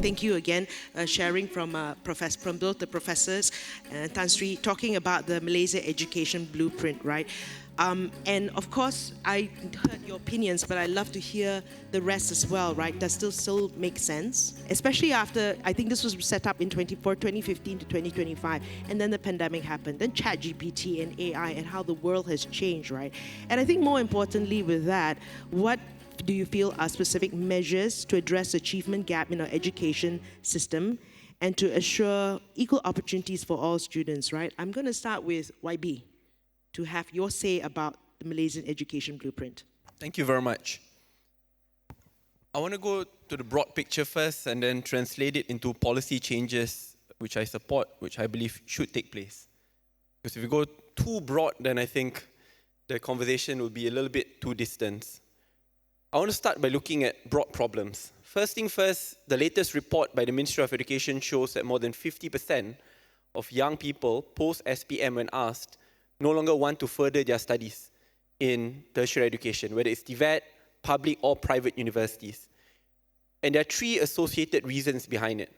thank you again, sharing from both the professors and Tan Sri, talking about the Malaysia Education Blueprint, right? And of course, I heard your opinions, but I'd love to hear the rest as well, right? Does still make sense? Especially after, I think this was set up in 2015 to 2025, and then the pandemic happened, then ChatGPT and AI and how the world has changed, right? And I think more importantly with that, what do you feel are specific measures to address the achievement gap in our education system and to assure equal opportunities for all students, right? I'm going to start with YB to have your say about the Malaysian Education Blueprint. Thank you very much. I want to go to the broad picture first and then translate it into policy changes which I support, which I believe should take place. Because if you go too broad, then I think the conversation will be a little bit too distant. I want to start by looking at broad problems. First thing first, the latest report by the Ministry of Education shows that more than 50% of young people post-SPM when asked no longer want to further their studies in tertiary education, whether it's Tvet, public or private universities. And there are three associated reasons behind it.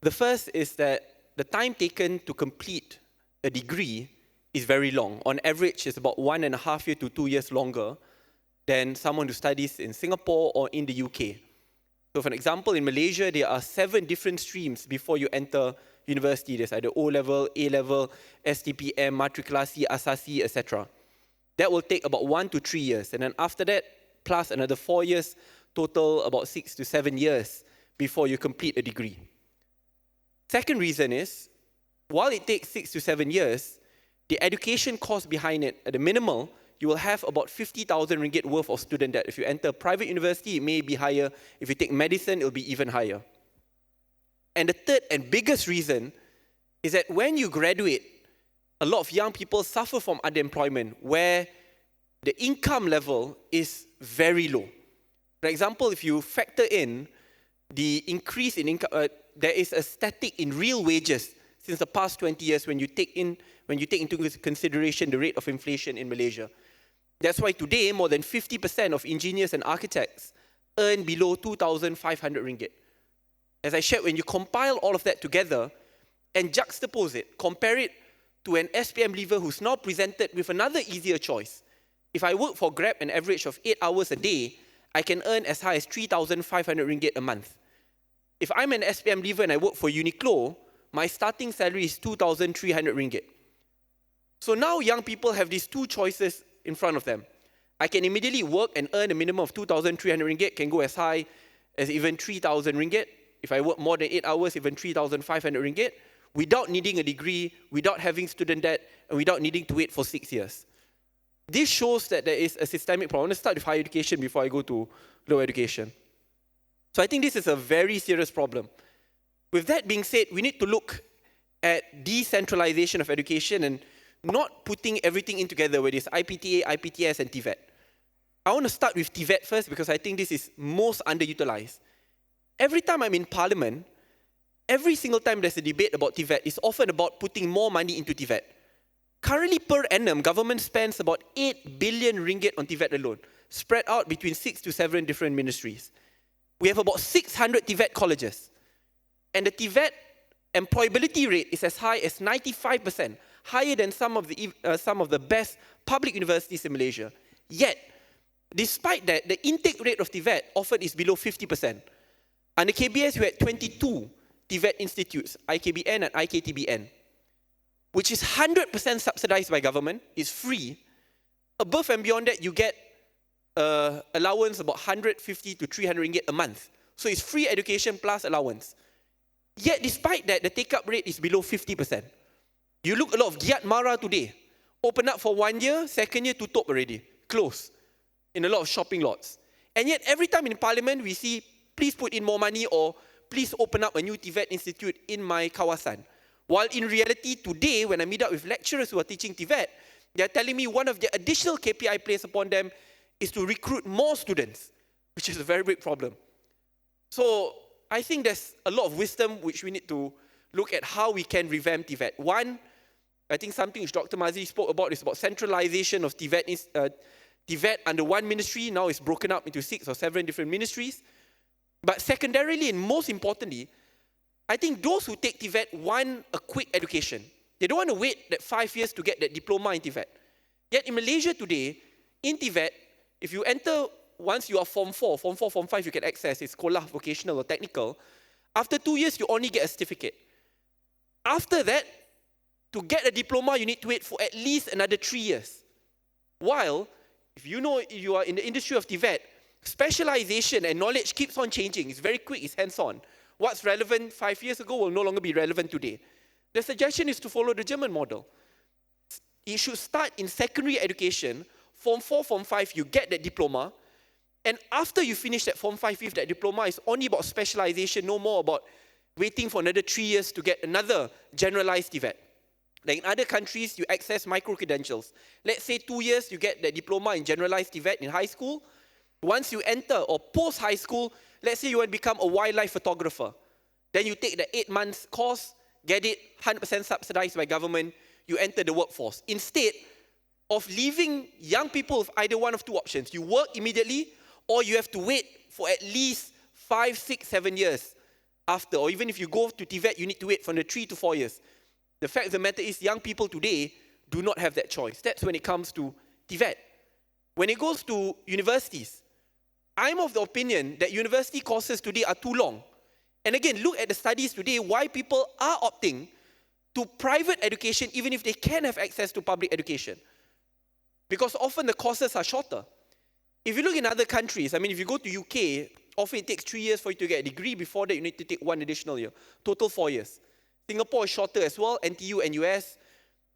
The first is that the time taken to complete a degree is very long. On average, it's about 1.5 years to 2 years longer than someone who studies in Singapore or in the UK. So for an example, in Malaysia, there are 7 different streams before you enter university. There's either O-level, A-level, STPM, Matrikulasi, Asasi, etc. That will take about 1 to 3 years. And then after that, plus another 4 years, total about 6 to 7 years before you complete a degree. Second reason is, while it takes 6 to 7 years, the education cost behind it, at the minimal, you will have about 50,000 ringgit worth of student debt. If you enter a private university, it may be higher. If you take medicine, it will be even higher. And the third and biggest reason is that when you graduate, a lot of young people suffer from underemployment, where the income level is very low. For example, if you factor in the increase in income, there is a static in real wages since the past 20 years when you take into consideration the rate of inflation in Malaysia. That's why today, more than 50% of engineers and architects earn below 2,500 ringgit. As I shared, when you compile all of that together and juxtapose it, compare it to an SPM leaver who's now presented with another easier choice. If I work for Grab an average of 8 hours a day, I can earn as high as 3,500 ringgit a month. If I'm an SPM leaver and I work for Uniqlo, my starting salary is 2,300 ringgit. So now young people have these two choices in front of them. I can immediately work and earn a minimum of 2,300 ringgit, can go as high as even 3,000 ringgit. If I work more than 8 hours, even 3,500 ringgit, without needing a degree, without having student debt, and without needing to wait for 6 years. This shows that there is a systemic problem. I want to start with higher education before I go to lower education. So I think this is a very serious problem. With that being said, we need to look at decentralization of education and not putting everything in together, whether it's IPTA, IPTS, and Tvet. I want to start with Tvet first because I think this is most underutilized. Every time I'm in Parliament, every single time there's a debate about Tvet, it's often about putting more money into Tvet. Currently, per annum, government spends about 8 billion ringgit on Tvet alone, spread out between 6 to 7 different ministries. We have about 600 Tvet colleges. And the Tvet employability rate is as high as 95%, higher than some of the best public universities in Malaysia. Yet, despite that, the intake rate of Tvet offered is below 50%. Under KBS, we had 22 Tvet institutes, IKBN and IKTBN, which is 100% subsidized by government, is free. Above and beyond that, you get allowance about 150 to 300 ringgit a month. So it's free education plus allowance. Yet, despite that, the take-up rate is below 50%. You look a lot of Giat Mara today, open up for 1 year, second year tutup already, closed in a lot of shopping lots. And yet, every time in Parliament, we see, please put in more money or please open up a new Tvet institute in my kawasan. While in reality, today, when I meet up with lecturers who are teaching Tvet, they are telling me one of the additional KPI placed upon them is to recruit more students, which is a very big problem. So I think there's a lot of wisdom which we need to look at how we can revamp Tvet. One, I think something which Dr. Maszlee spoke about is about centralization of Tvet under one ministry. Now it's broken up into 6 or 7 different ministries. But secondarily and most importantly, I think those who take Tvet want a quick education. They don't want to wait that 5 years to get that diploma in Tvet. Yet in Malaysia today, in Tvet, if you enter, once you are Form 4, Form 5, you can access, it's sekolah, vocational or technical. After 2 years, you only get a certificate. After that, to get a diploma, you need to wait for at least another 3 years. While, if you know you are in the industry of Tvet, specialization and knowledge keeps on changing. It's very quick, it's hands-on. What's relevant 5 years ago will no longer be relevant today. The suggestion is to follow the German model. It should start in secondary education, Form 4, Form 5, you get that diploma, and after you finish that Form 5 with that diploma, it's only about specialization, no more about waiting for another 3 years to get another generalized Tvet. Like in other countries, you access micro-credentials. Let's say 2 years, you get the diploma in generalized Tvet in high school. Once you enter, or post-high school, let's say you want to become a wildlife photographer. Then you take the 8 months course, get it 100% subsidized by government, you enter the workforce. Instead of leaving young people with either one of two options, you work immediately, or you have to wait for at least 5, 6, 7 years after. Or even if you go to Tvet, you need to wait from the 3 to 4 years. The fact of the matter is, young people today do not have that choice. That's when it comes to Tvet. When it goes to universities, I'm of the opinion that university courses today are too long. And again, look at the studies today, why people are opting to private education even if they can have access to public education. Because often the courses are shorter. If you look in other countries, I mean, if you go to UK, often it takes 3 years for you to get a degree. Before that, you need to take 1 additional year. Total 4 years. Singapore is shorter as well, NTU and US.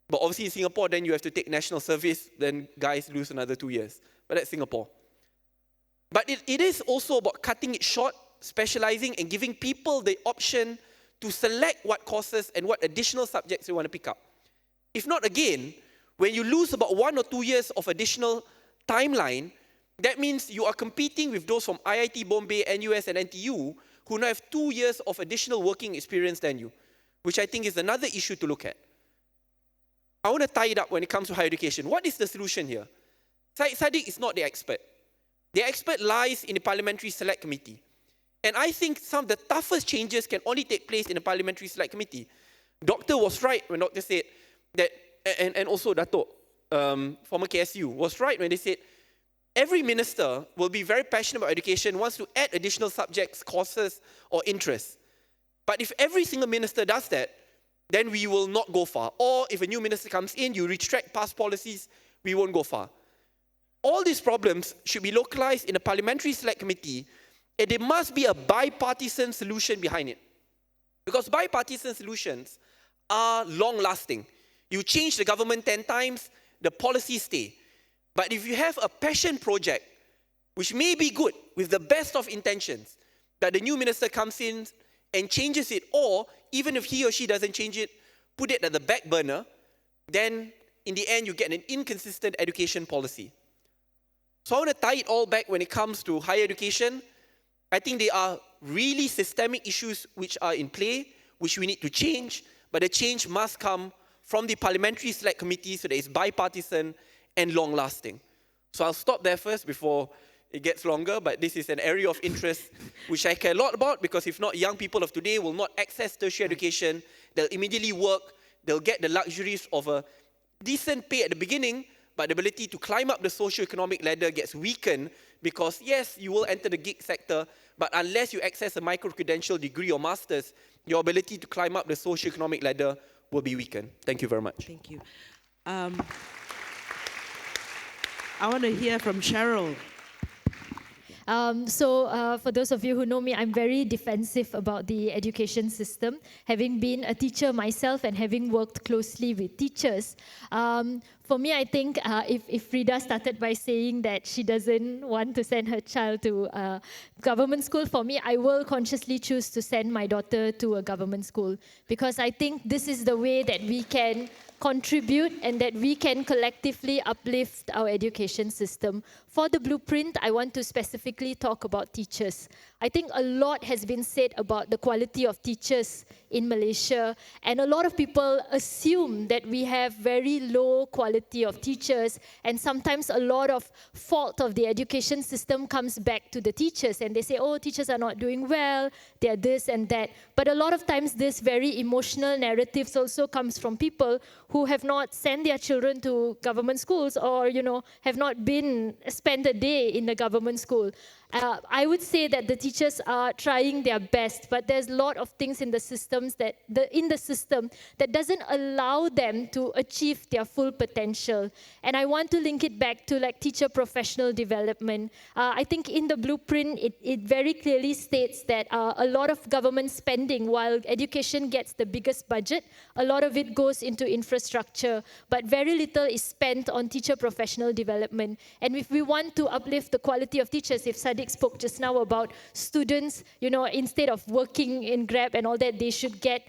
But obviously in Singapore, then you have to take national service, then guys lose another 2 years. But that's Singapore. But it is also about cutting it short, specializing, and giving people the option to select what courses and what additional subjects they want to pick up. If not, again, when you lose about 1 or 2 years of additional timeline, that means you are competing with those from IIT Bombay, NUS, and NTU who now have 2 years of additional working experience than you, which I think is another issue to look at. I want to tie it up when it comes to higher education. What is the solution here? Saddiq is not the expert. The expert lies in the Parliamentary Select Committee. And I think some of the toughest changes can only take place in the Parliamentary Select Committee. Doctor was right when Doctor said that, and also Dato', former KSU, was right when they said every minister will be very passionate about education, wants to add additional subjects, courses, or interests. But if every single minister does that, then we will not go far. Or if a new minister comes in, you retract past policies, we won't go far. All these problems should be localized in a Parliamentary Select Committee, and there must be a bipartisan solution behind it. Because bipartisan solutions are long-lasting. You change the government 10 times, the policies stay. But if you have a passion project, which may be good, with the best of intentions, that the new minister comes in and changes it, or even if he or she doesn't change it, put it at the back burner, then in the end you get an inconsistent education policy. So I want to tie it all back when it comes to higher education. I think there are really systemic issues which are in play, which we need to change, but the change must come from the Parliamentary Select Committee so that it's bipartisan and long-lasting. So I'll stop there first before it gets longer, but this is an area of interest which I care a lot about, because if not, young people of today will not access tertiary education. They'll immediately work, they'll get the luxuries of a decent pay at the beginning, but the ability to climb up the socio-economic ladder gets weakened because, yes, you will enter the gig sector, but unless you access a micro-credential degree or master's, your ability to climb up the socio-economic ladder will be weakened. Thank you very much. Thank you. I want to hear from Cheryl. For those of you who know me, I'm very defensive about the education system. Having been a teacher myself and having worked closely with teachers, for me, I think if Freda started by saying that she doesn't want to send her child to government school, for me, I will consciously choose to send my daughter to a government school, because I think this is the way that we can contribute and that we can collectively uplift our education system. For the blueprint, I want to specifically talk about teachers. I think a lot has been said about the quality of teachers in Malaysia, and a lot of people assume that we have very low quality of teachers, and sometimes a lot of fault of the education system comes back to the teachers, and they say, oh, teachers are not doing well, they're this and that. But a lot of times this very emotional narratives also comes from people who have not sent their children to government schools, or have not spent a day in the government school. I would say that the teachers are trying their best, but there's a lot of things in the system that doesn't allow them to achieve their full potential. And I want to link it back to teacher professional development. I think in the blueprint, it very clearly states that a lot of government spending, while education gets the biggest budget, a lot of it goes into infrastructure, but very little is spent on teacher professional development. And if we want to uplift the quality of teachers, if Saddiq spoke just now about students, instead of working in Grab and all that, they should get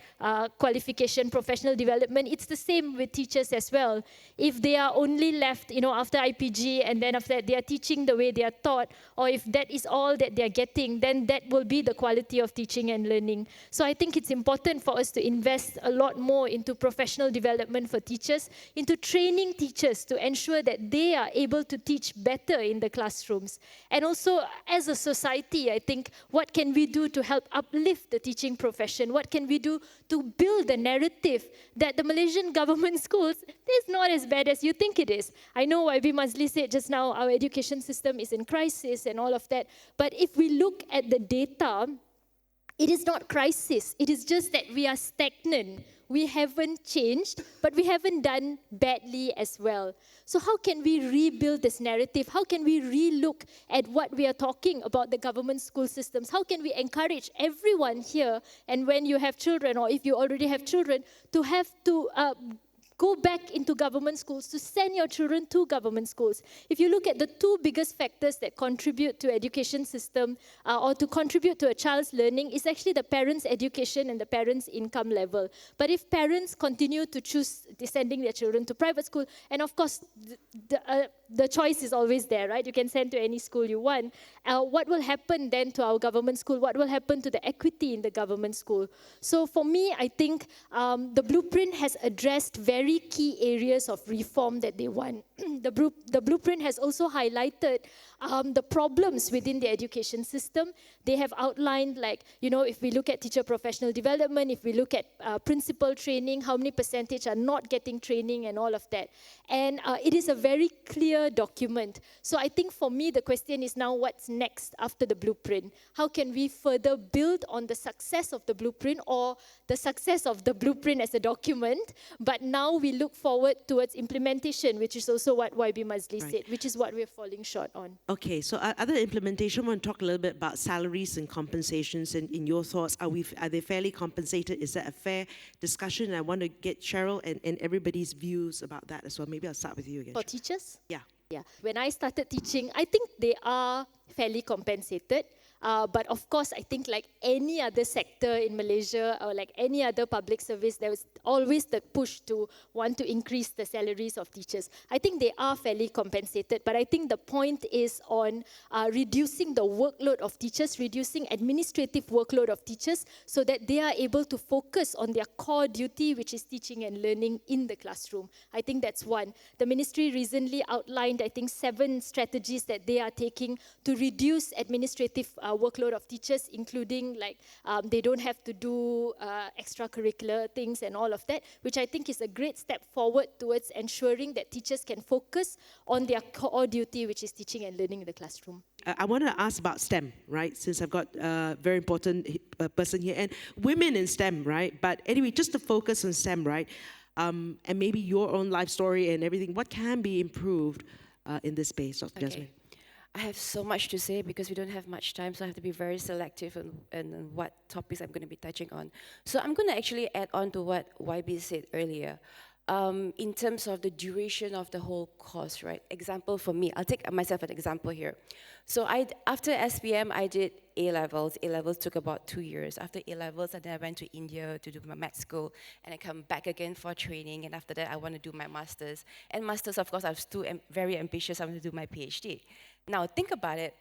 qualification, professional development. It's the same with teachers as well. If they are only left, after IPG, and then after that they are teaching the way they are taught, or if that is all that they are getting, then that will be the quality of teaching and learning. So I think it's important for us to invest a lot more into professional development for teachers, into training teachers to ensure that they are able to teach better in the classrooms. And also, as a society, I think, what can we do to help uplift the teaching profession? What can we do to build the narrative that the Malaysian government schools is not as bad as you think it is? I know Maszlee said just now, our education system is in crisis and all of that. But if we look at the data, it is not crisis. It is just that we are stagnant. We haven't changed, but we haven't done badly as well. So how can we rebuild this narrative? How can we relook at what we are talking about the government school systems? How can we encourage everyone here, and when you have children, or if you already have children, to have to go back into government schools, to send your children to government schools. If you look at the two biggest factors that contribute to education system or to contribute to a child's learning, is actually the parents' education and the parents' income level. But if parents continue to choose sending their children to private school, and of course the choice is always there, right? You can send to any school you want. What will happen then to our government school? What will happen to the equity in the government school? So for me, I think the blueprint has addressed very key areas of reform that they want. The blueprint has also highlighted the problems within the education system. They have outlined, if we look at teacher professional development, if we look at principal training, how many percentage are not getting training and all of that. And it is a very clear document. So I think for me, the question is now, what's next after the blueprint? How can we further build on the success of the blueprint, or the success of the blueprint as a document, but now we look forward towards implementation, which is also what Maszlee said, which is what we're falling short on. Okay, so other implementation, I want to talk a little bit about salaries and compensations, and in your thoughts, are they fairly compensated? Is that a fair discussion? And I want to get Cheryl and everybody's views about that as well. Maybe I'll start with you again. For teachers? Yeah. Yeah. When I started teaching, I think they are fairly compensated. But of course, I think like any other sector in Malaysia, or like any other public service, there was always the push to want to increase the salaries of teachers. I think they are fairly compensated, but I think the point is on reducing the workload of teachers, reducing administrative workload of teachers, so that they are able to focus on their core duty, which is teaching and learning in the classroom. I think that's one. The ministry recently outlined, I think, 7 strategies that they are taking to reduce administrative workload of teachers, including they don't have to do extracurricular things and all of that, which I think is a great step forward towards ensuring that teachers can focus on their core duty, which is teaching and learning in the classroom. I want to ask about STEM, right? Since I've got a very important person here, and women in STEM, right? But anyway, just to focus on STEM, right? And maybe your own life story and everything, what can be improved in this space, Dr. Jezamine? I have so much to say because we don't have much time, so I have to be very selective on what topics I'm going to be touching on. So I'm going to actually add on to what YB said earlier. in terms of the duration of the whole course, right? Example for me, I'll take myself an example here. So after SPM, I did A-levels. A-levels took about 2 years. After A-levels, and then I went to India to do my med school, and I come back again for training, and after that, I want to do my master's. And master's, of course, I was still very ambitious. I want to do my PhD. Now, think about it.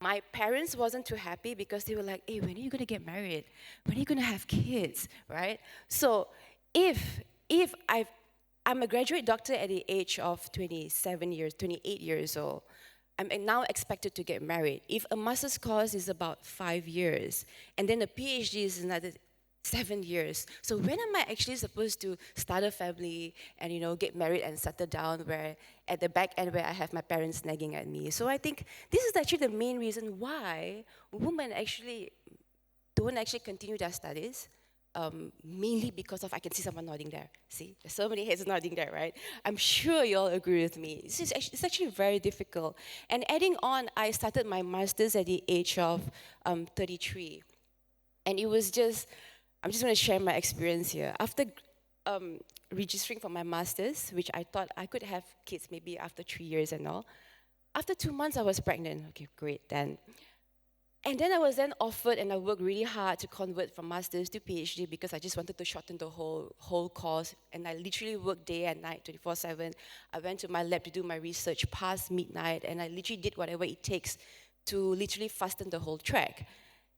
My parents wasn't too happy because they were like, hey, when are you going to get married? When are you going to have kids, right? So if I'm a graduate doctor at the age of 28 years old, I'm now expected to get married. If a master's course is about 5 years, and then a PhD is another 7 years. So when am I actually supposed to start a family and, you know, get married and settle down where at the back end where I have my parents nagging at me? So I think this is actually the main reason why women actually don't actually continue their studies. Mainly because of, I can see someone nodding there. See, there's so many heads nodding there, right? I'm sure you all agree with me. It's actually very difficult. And adding on, I started my master's at the age of 33. And it was just, I'm just going to share my experience here. After registering for my master's, which I thought I could have kids maybe after 3 years and all, after 2 months I was pregnant. Okay, great then. And then I was then offered, and I worked really hard to convert from master's to PhD because I just wanted to shorten the whole course. And I literally worked day and night, 24/7. I went to my lab to do my research past midnight, and I literally did whatever it takes to literally fasten the whole track.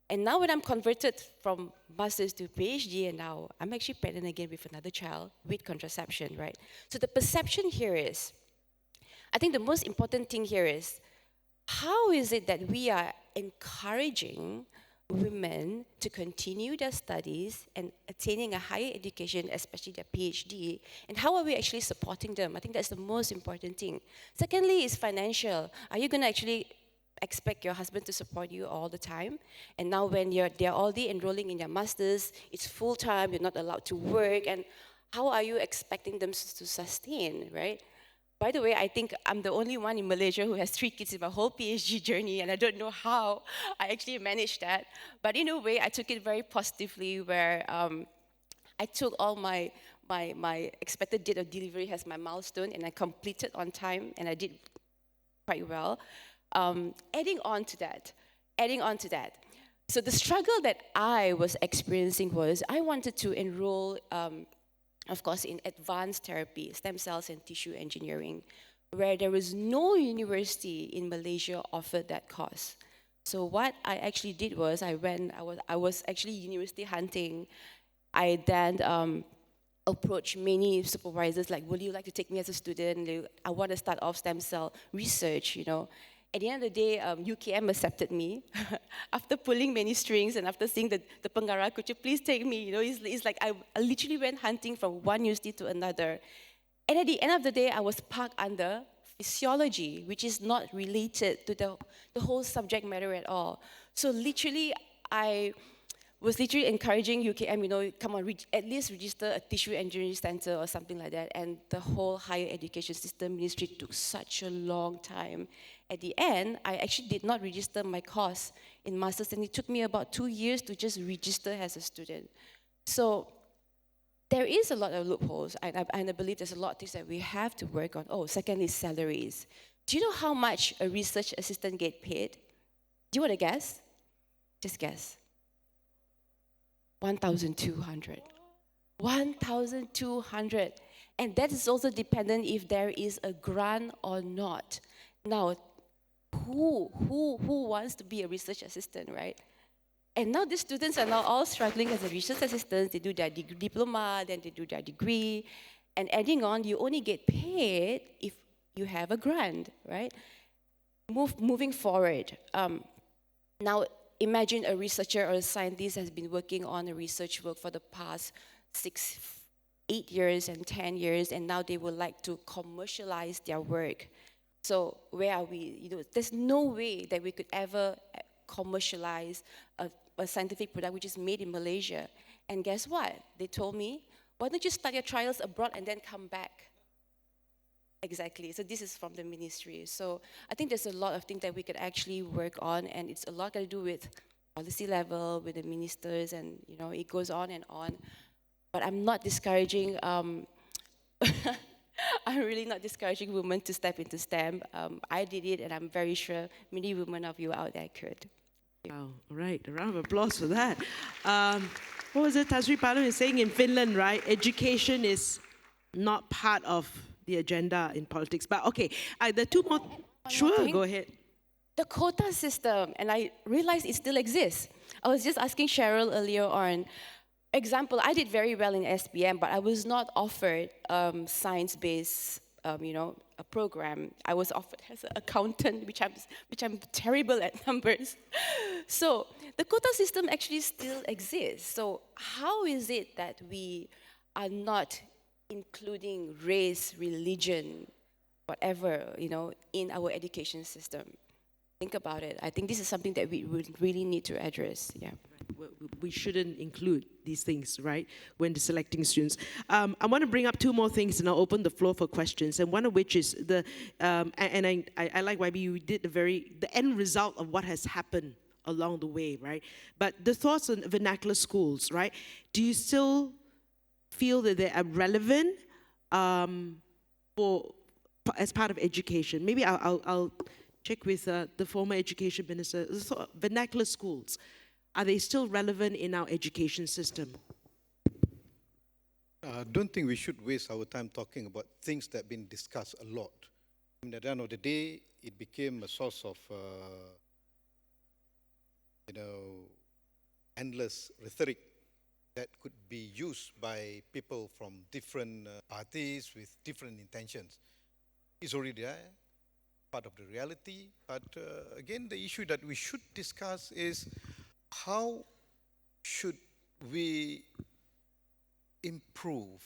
And now when I'm converted from master's to PhD, and now I'm actually pregnant again with another child with contraception, right? So the perception here is, I think the most important thing here is, how is it that we are encouraging women to continue their studies and attaining a higher education, especially their PhD, and how are we actually supporting them? I think that's the most important thing. Secondly is financial. Are you going to actually expect your husband to support you all the time? And now when they're already enrolling in their masters, it's full-time, you're not allowed to work, and how are you expecting them to sustain, right? By the way, I think I'm the only one in Malaysia who has 3 kids in my whole PhD journey, and I don't know how I actually managed that. But in a way, I took it very positively, where I took all my expected date of delivery as my milestone, and I completed on time, and I did quite well. Adding on to that, so the struggle that I was experiencing was I wanted to enroll, of course, in advanced therapy, stem cells and tissue engineering, where there was no university in Malaysia offered that course. So what I actually did was I was actually university hunting. I then approached many supervisors like, will you like to take me as a student? I want to start off stem cell research, you know. At the end of the day, UKM accepted me. After pulling many strings and after seeing the Pengarah, could you please take me? You know, it's like I literally went hunting from one university to another. And at the end of the day, I was parked under physiology, which is not related to the whole subject matter at all. So literally, I was literally encouraging UKM, you know, come on, at least register a tissue engineering center or something like that. And the whole higher education system ministry took such a long time. At the end, I actually did not register my course in master's, and it took me about 2 years to just register as a student. So there is a lot of loopholes, and I believe there's a lot of things that we have to work on. Oh, secondly, salaries. Do you know how much a research assistant gets paid? Do you want to guess? Just guess. 1,200. 1,200. And that is also dependent if there is a grant or not. Now, who wants to be a research assistant, right? And now the students are now all struggling as a research assistants. They do their diploma, then they do their degree. And adding on, you only get paid if you have a grant, right? Moving forward. Now, imagine a researcher or a scientist has been working on a research work for the past 6, 8 years and 10 years, and now they would like to commercialize their work. So where are we? You know, there's no way that we could ever commercialize a scientific product which is made in Malaysia. And guess what? They told me, why don't you start your trials abroad and then come back? Exactly. So this is from the ministry. So I think there's a lot of things that we could actually work on, and it's a lot to do with policy level, with the ministers, and you know, it goes on and on. But I'm not discouraging I'm really not discouraging women to step into STEM. I did it, and I'm very sure many women of you out there could. Wow, all right, a round of applause for that. What was it Tan Sri Panu is saying in Finland, right? Education is not part of the agenda in politics. But okay, the two more, sure, thing. go ahead. The quota system, and I realized it still exists. I was just asking Cheryl earlier on. Example, I did very well in SPM, but I was not offered science-based, a program. I was offered as an accountant, which I'm terrible at numbers. So the quota system actually still exists. So how is it that we are not including race, religion, whatever, in our education system? Think about it. I think this is something that we would really need to address. Yeah. We shouldn't include these things, right, when selecting students. I want to bring up two more things, and I'll open the floor for questions. And one of which is I like YB, you did the end result of what has happened along the way, right? But the thoughts on vernacular schools, right? Do you still feel that they are relevant as part of education? Maybe I'll check with the former education minister. Vernacular schools, are they still relevant in our education system? I don't think we should waste our time talking about things that have been discussed a lot. I mean, at the end of the day, it became a source of, endless rhetoric that could be used by people from different parties with different intentions. It's already there, part of the reality. But again, the issue that we should discuss is how should we improve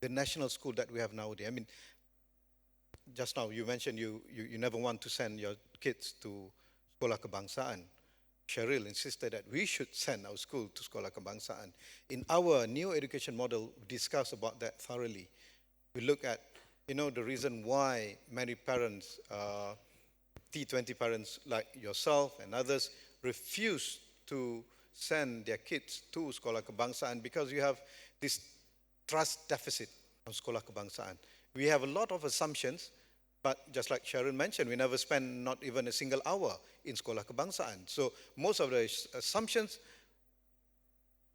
the national school that we have nowadays? I mean, just now you mentioned you never want to send your kids to Sekolah Kebangsaan. Cheryl insisted that we should send our school to Sekolah Kebangsaan. In our new education model, we discuss about that thoroughly. We look at, the reason why many parents, T20 parents like yourself and others, refuse to send their kids to Sekolah Kebangsaan because you have this trust deficit on Sekolah Kebangsaan. We have a lot of assumptions, but just like Cheryl mentioned, we never spend not even a single hour in Sekolah Kebangsaan. So most of the assumptions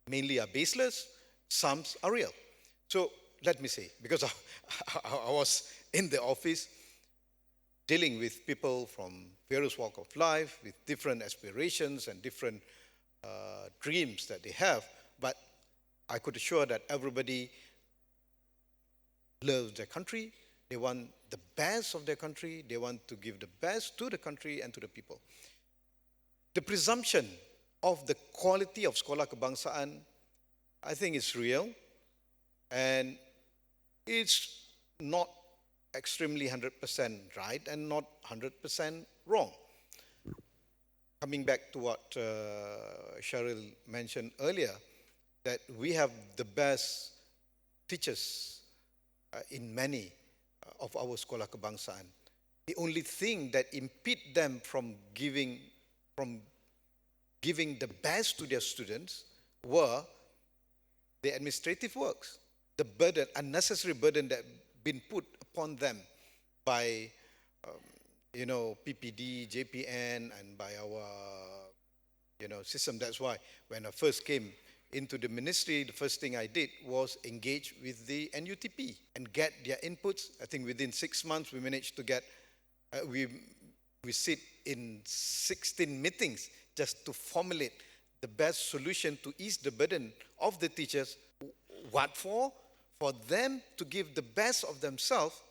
mainly are baseless, some are real. So let me say, because I was in the office dealing with people from various walks of life, with different aspirations and different dreams that they have, but I could assure that everybody loves their country. They want the best of their country. They want to give the best to the country and to the people. The presumption of the quality of Sekolah Kebangsaan, I think is real, and it's not extremely 100% right and not 100% wrong. Coming back to what Cheryl mentioned earlier, that we have the best teachers in many of our Sekolah Kebangsaan. The only thing that impede them from giving the best to their students were the administrative works, the burden, unnecessary burden that been put upon them by PPD, JPN, and by our system. That's why when I first came into the ministry, the first thing I did was engage with the NUTP and get their inputs. I think within 6 months we managed to get, we sit in 16 meetings just to formulate the best solution to ease the burden of the teachers. What for? For them to give the best of themselves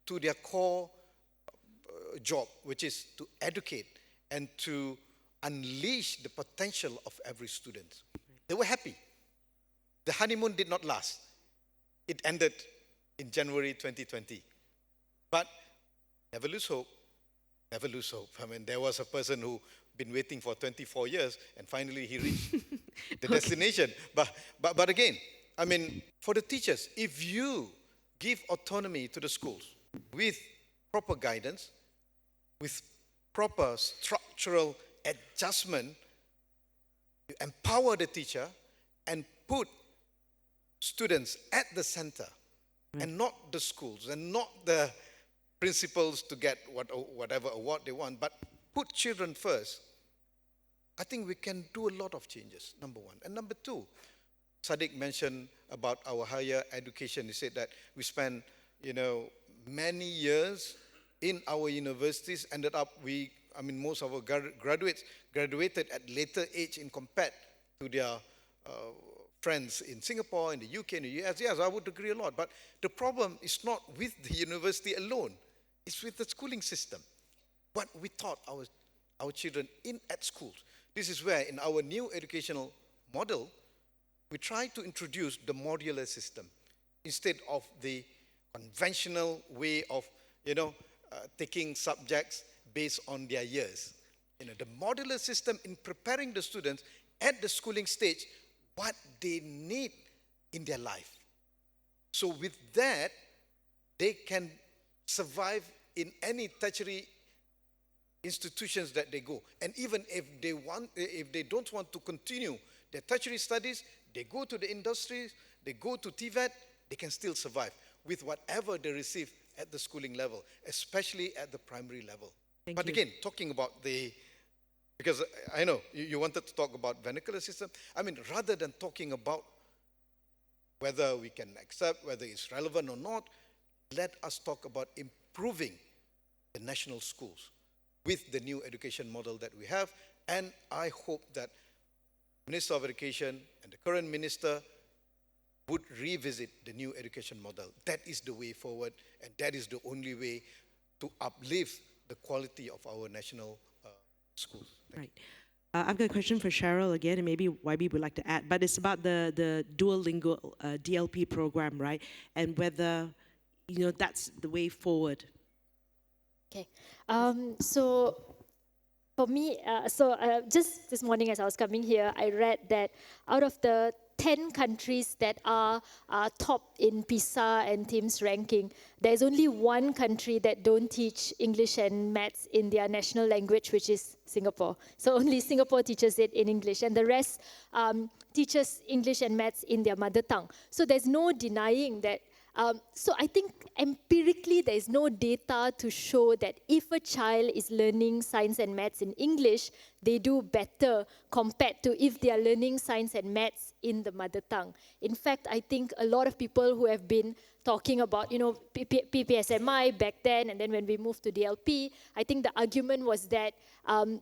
to their core job, which is to educate and to unleash the potential of every student. They were happy. The honeymoon did not last. It ended in January 2020. But never lose hope. Never lose hope. I mean, there was a person who been waiting for 24 years and finally he reached the destination. But again, I mean, for the teachers, if you give autonomy to the schools with proper guidance, with proper structural adjustment, you empower the teacher and put students at the center, and not the schools, and not the principals to get whatever award they want, but put children first, I think we can do a lot of changes, number one. And number two, Saddiq mentioned about our higher education. He said that we spent, many years in our universities, ended up most of our graduates graduated at later age in compared to their friends in Singapore, in the UK, in the US. Yes, I would agree a lot. But the problem is not with the university alone. It's with the schooling system. What we taught our children at schools. This is where in our new educational model, we try to introduce the modular system instead of the conventional way of, taking subjects based on their years. The modular system in preparing the students at the schooling stage, what they need in their life. So with that, they can survive in any tertiary institutions that they go. And even if they don't want to continue their tertiary studies, they go to the industries, they go to Tvet, they can still survive with whatever they receive at the schooling level, especially at the primary level. But again, talking about because I know you wanted to talk about vernacular system. Rather than talking about whether we can accept, whether it's relevant or not, let us talk about improving the national schools with the new education model that we have. And I hope that Minister of Education and the current minister would revisit the new education model. That is the way forward, and that is the only way to uplift the quality of our national schools. Right. I've got a question for Cheryl again, and maybe YB would like to add, but it's about the dual lingual DLP program, right? And whether, that's the way forward. Okay. So for me, just this morning as I was coming here, I read that out of the 10 countries that are top in PISA and TIMSS ranking, there's only one country that don't teach English and maths in their national language, which is Singapore. So only Singapore teaches it in English, and the rest teaches English and maths in their mother tongue. So there's no denying that. So I think empirically there is no data to show that if a child is learning science and maths in English, they do better compared to if they are learning science and maths in the mother tongue. In fact, I think a lot of people who have been talking about, PPSMI back then, and then when we moved to DLP, I think the argument was that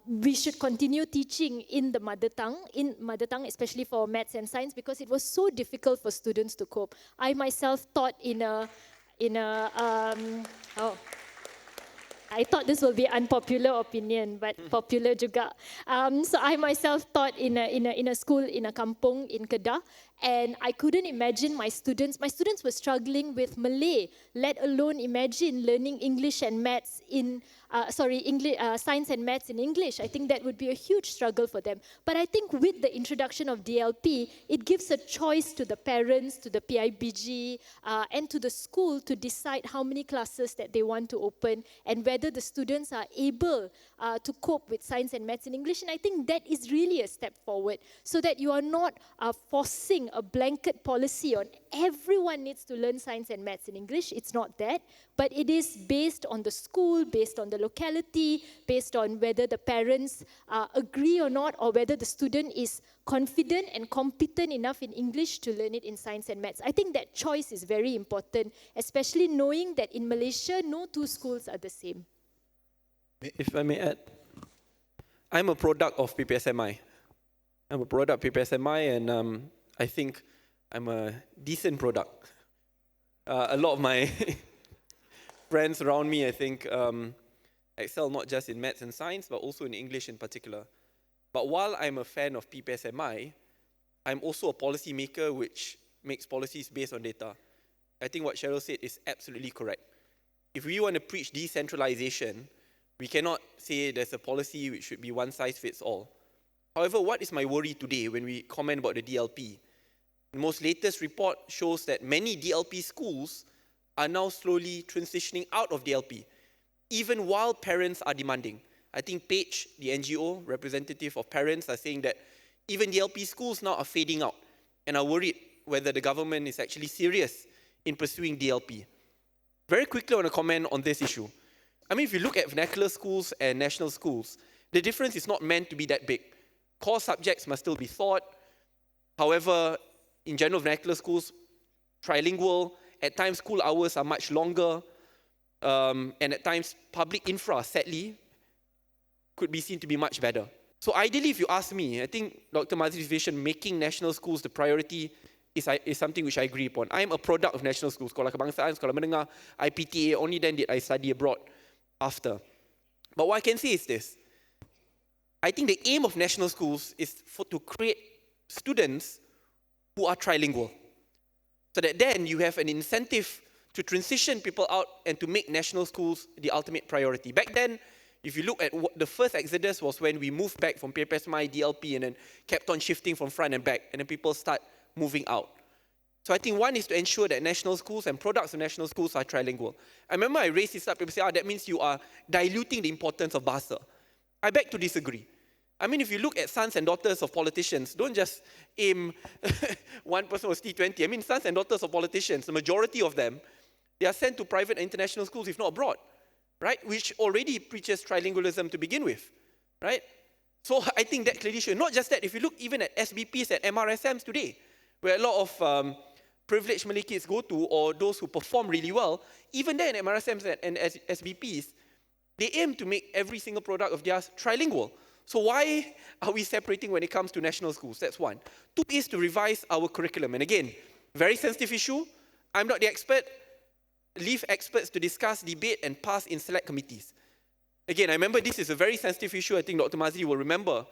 we should continue teaching in the mother tongue, especially for maths and science, because it was so difficult for students to cope. I myself taught I thought this will be unpopular opinion, but popular juga. So I myself taught in a school in a kampung in Kedah, and I couldn't imagine my students were struggling with Malay, let alone imagine learning English and maths science and maths in English. I think that would be a huge struggle for them. But I think with the introduction of DLP, it gives a choice to the parents, to the PIBG, and to the school to decide how many classes that they want to open and whether the students are able to cope with science and maths in English. And I think that is really a step forward, so that you are not forcing a blanket policy on everyone needs to learn science and maths in English. It's not that, but it is based on the school, based on the locality, based on whether the parents agree or not, or whether the student is confident and competent enough in English to learn it in science and maths. I think that choice is very important, especially knowing that in Malaysia, no two schools are the same. If I may add, I'm a product of PPSMI. And I think I'm a decent product. A lot of my friends around me, I think, excel not just in maths and science, but also in English in particular. But while I'm a fan of PPSMI, I'm also a policy maker which makes policies based on data. I think what Cheryl said is absolutely correct. If we want to preach decentralization, we cannot say there's a policy which should be one size fits all. However, what is my worry today when we comment about the DLP? The most latest report shows that many DLP schools are now slowly transitioning out of DLP, even while parents are demanding. I think Paige, the NGO representative of parents, are saying that even DLP schools now are fading out and are worried whether the government is actually serious in pursuing DLP. Very quickly, I want to comment on this issue. I mean, if you look at vernacular schools and national schools, the difference is not meant to be that big. Core subjects must still be taught. However, in general vernacular schools, trilingual, at times school hours are much longer, and at times public infra, sadly, could be seen to be much better. So ideally, if you ask me, I think Dr. Mazzlee's vision, making national schools the priority, is something which I agree upon. I'm a product of national schools. Sekolah Kebangsaan, Sekolah Menengah, IPTA, only then did I study abroad after. But what I can say is this. I think the aim of national schools is to create students who are trilingual. So that then you have an incentive to transition people out and to make national schools the ultimate priority. Back then, if you look at what the first exodus was when we moved back from PPSMI, DLP, and then kept on shifting from front and back, and then people start moving out. So I think one is to ensure that national schools and products of national schools are trilingual. I remember I raised this up, people say, that means you are diluting the importance of Bahasa. I beg to disagree. I mean, if you look at sons and daughters of politicians, don't just aim one person was T20. I mean, sons and daughters of politicians, the majority of them, they are sent to private and international schools, if not abroad, right? Which already preaches trilingualism to begin with, right? So I think that clearly should. Not just that, if you look even at SBPs and MRSMs today, where a lot of privileged Malay kids go to, or those who perform really well, even then MRSMs and SBPs, they aim to make every single product of theirs trilingual. So why are we separating when it comes to national schools? That's one. Two is to revise our curriculum. And again, very sensitive issue. I'm not the expert. Leave experts to discuss, debate, and pass in select committees. Again, I remember this is a very sensitive issue. I think Dr. Maszlee will remember.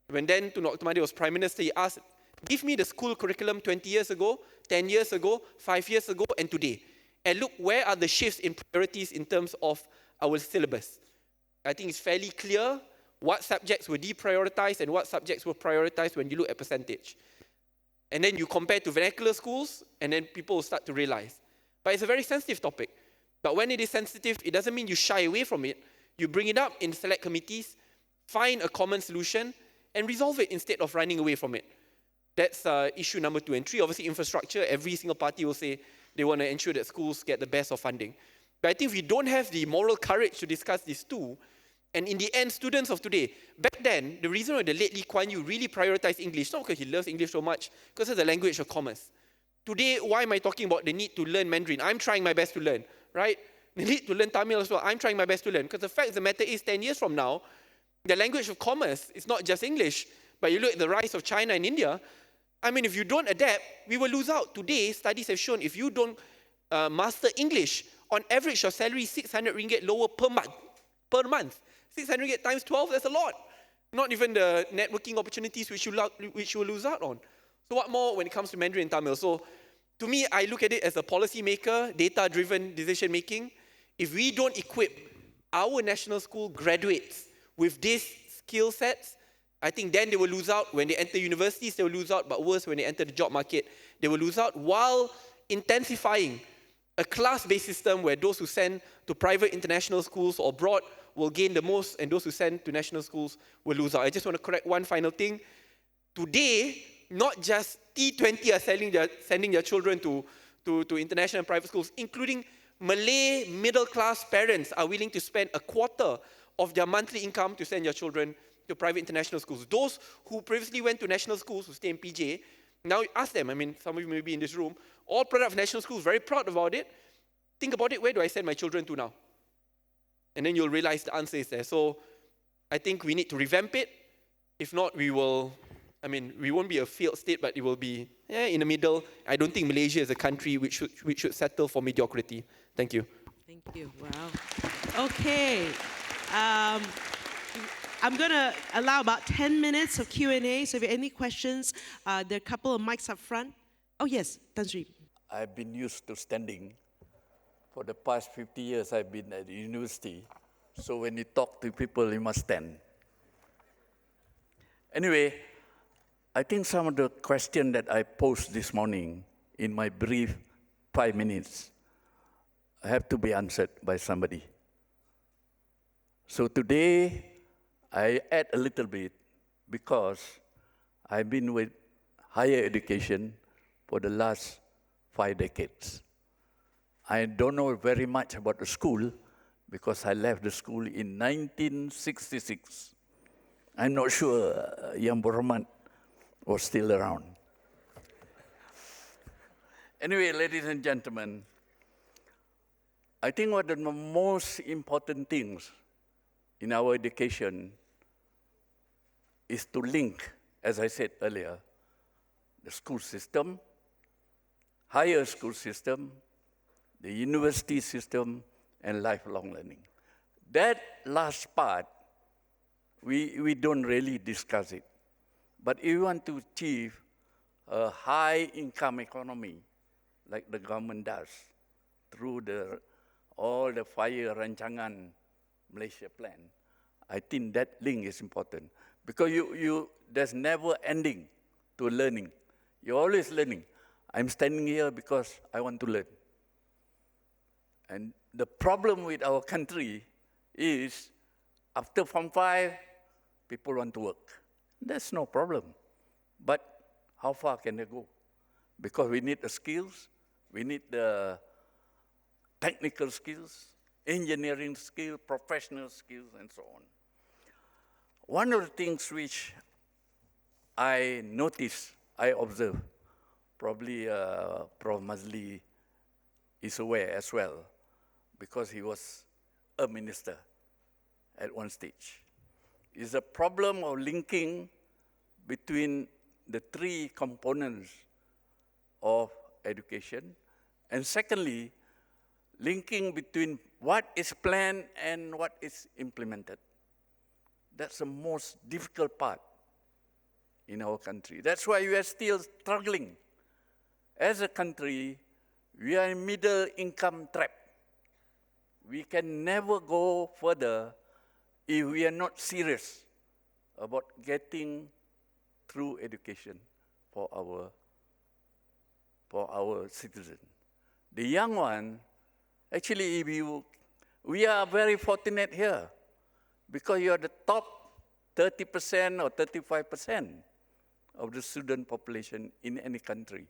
When then Dr. Mahathir was Prime Minister, he asked, give me the school curriculum 20 years ago, 10 years ago, 5 years ago, and today. And look, where are the shifts in priorities in terms of our syllabus? I think it's fairly clear what subjects were deprioritized and what subjects were prioritized when you look at percentage. And then you compare to vernacular schools, and then people will start to realize. But it's a very sensitive topic. But when it is sensitive, it doesn't mean you shy away from it. You bring it up in select committees, find a common solution, and resolve it instead of running away from it. That's issue number 2. And 3, obviously infrastructure. Every single party will say they want to ensure that schools get the best of funding. But I think if we don't have the moral courage to discuss these two, and in the end, students of today, back then, the reason why the late Lee Kuan Yew really prioritized English, not because he loves English so much, because it's the language of commerce. Today, why am I talking about the need to learn Mandarin? I'm trying my best to learn, right? The need to learn Tamil as well. I'm trying my best to learn. Because the fact of the matter is, 10 years from now, the language of commerce is not just English, but you look at the rise of China and India. I mean, if you don't adapt, we will lose out. Today, studies have shown if you don't master English, on average, your salary is 600 ringgit lower per month. 600 ringgit times 12, that's a lot. Not even the networking opportunities which you will lose out on. So what more when it comes to Mandarin and Tamil? So to me, I look at it as a policy maker, data-driven decision making. If we don't equip our national school graduates with these skill sets, I think then they will lose out. When they enter universities, they will lose out. But worse, when they enter the job market, they will lose out, while intensifying a class-based system where those who send to private international schools or abroad will gain the most, and those who send to national schools will lose out. I just want to correct one final thing. Today, not just T20 are sending their children to international and private schools, including Malay middle-class parents are willing to spend a quarter of their monthly income to send their children to private international schools. Those who previously went to national schools, who stay in PJ, now ask them, I mean, some of you may be in this room, all product of national schools, very proud about it. Think about it, where do I send my children to now? And then you'll realize the answer is there. So I think we need to revamp it. If not, we won't be a failed state, but it will be in the middle. I don't think Malaysia is a country which should settle for mediocrity. Thank you. Thank you. Wow. Okay. I'm going to allow about 10 minutes of Q&A. So if you have any questions, there are a couple of mics up front. Oh, yes, Tan Sri. I've been used to standing. For the past 50 years, I've been at the university. So when you talk to people, you must stand. Anyway, I think some of the questions that I posed this morning in my brief 5 minutes have to be answered by somebody. So today, I add a little bit because I've been with higher education for the last 5 decades. I don't know very much about the school because I left the school in 1966. I'm not sure Yang Rahman was still around. Anyway, ladies and gentlemen, I think one of the most important things in our education is to link, as I said earlier, the school system, higher school system, the university system, and lifelong learning. That last part, we don't really discuss it. But if you want to achieve a high-income economy, like the government does, through all the 5 Rancangan Malaysia plan, I think that link is important. Because there's never ending to learning. You're always learning. I'm standing here because I want to learn. And the problem with our country is, after Form 5, people want to work. That's no problem. But how far can they go? Because we need the skills, we need the technical skills, engineering skills, professional skills, and so on. One of the things which I noticed, I observed, probably Prof. Maszlee is aware as well, because he was a minister at one stage, is a problem of linking between the 3 components of education, and secondly, linking between what is planned and what is implemented. That's the most difficult part in our country. That's why we are still struggling. As a country, we are in middle income trap. We can never go further if we are not serious about getting through education for our citizens. The young one, actually, we are very fortunate here because you are the top 30% or 35% of the student population in any country.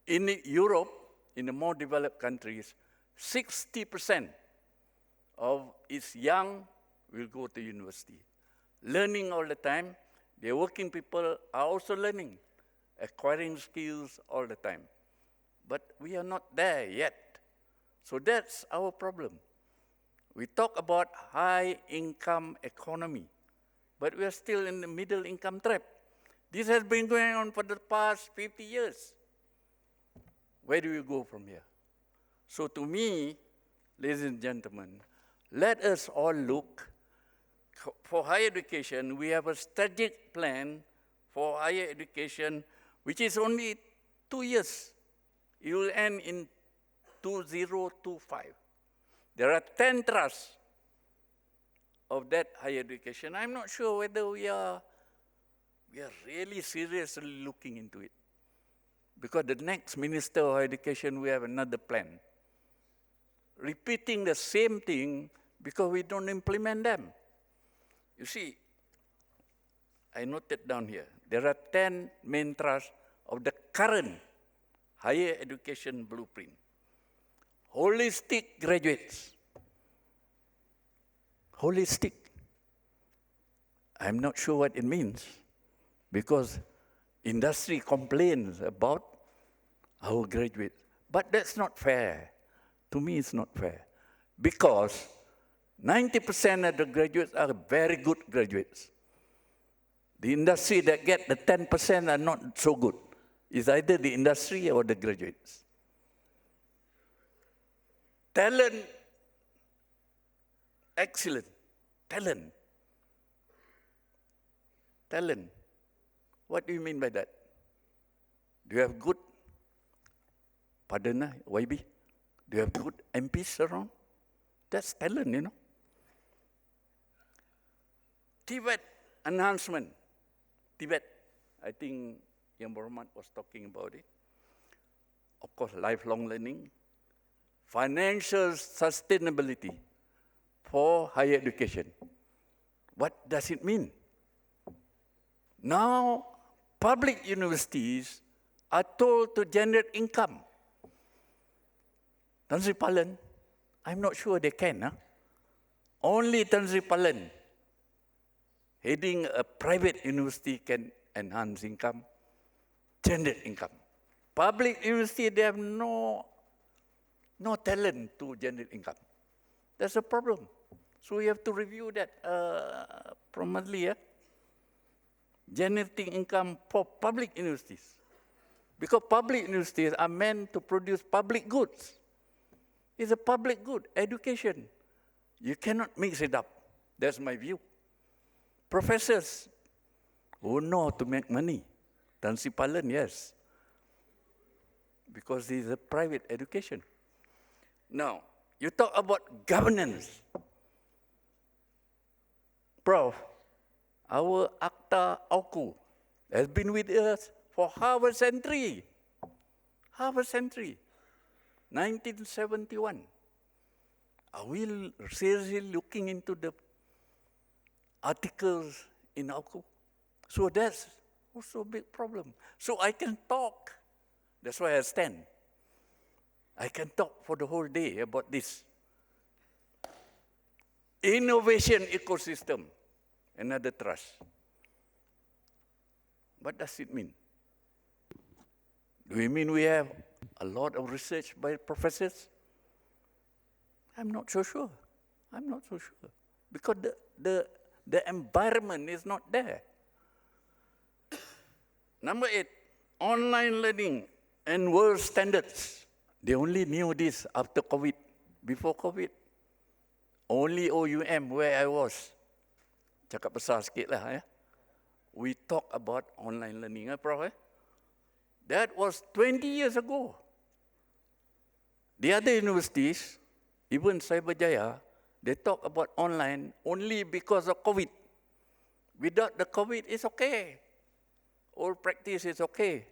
In Europe, in the more developed countries, 60% of its young will go to university. Learning all the time. The working people are also learning, acquiring skills all the time. But we are not there yet. So that's our problem. We talk about high-income economy, but we are still in the middle-income trap. This has been going on for the past 50 years. Where do we go from here? So to me, ladies and gentlemen, let us all look for higher education. We have a strategic plan for higher education, which is only 2 years. It will end in 2025. There are 10 trusts of that higher education. I'm not sure whether we are really seriously looking into it. Because the next Minister of Education, we have another plan. Repeating the same thing because we don't implement them. You see, I noted down here, there are 10 main trusts of the current higher education blueprint. Holistic graduates. Holistic. I'm not sure what it means because industry complains about our graduates. But that's not fair. To me, it's not fair. Because 90% of the graduates are very good graduates. The industry that get the 10% are not so good. It's either the industry or the graduates. Talent, excellent. Talent. Talent. What do you mean by that? Do you have good, pardon, YB? Do you have good MPs around? That's talent, you know. Tvet enhancement. Tvet, I think Yang Rahman was talking about it. Of course, lifelong learning. Financial sustainability for higher education. What does it mean? Now, public universities are told to generate income. Tan Sri Palan, I'm not sure they can. Huh? Only Tan Sri Palan, heading a private university, can enhance income, generate income. Public university, they have no talent to generate income. That's a problem. So we have to review that from Maszlee. Generating income for public universities. Because public universities are meant to produce public goods. It's a public good, education. You cannot mix it up. That's my view. Professors who know how to make money. Tan Sri Palan, yes. Because it's a private education. Now, you talk about governance. Prof, our Akta Auku has been with us for half a century. Half a century. 1971. Are we seriously looking into the articles in Auku? So that's also a big problem. So I can talk. That's why I stand. I can talk for the whole day about this. Innovation ecosystem, another trust. What does it mean? Do we mean we have a lot of research by professors? I'm not so sure. I'm not so sure. Because the environment is not there. Number 8, online learning and world standards. They only knew this after COVID. Before COVID, only OUM, where I was, cakap besar sikit lah, we talk about online learning, Prof. That was 20 years ago. The other universities, even Cyberjaya, they talk about online only because of COVID. Without the COVID, it's okay. All practice is okay.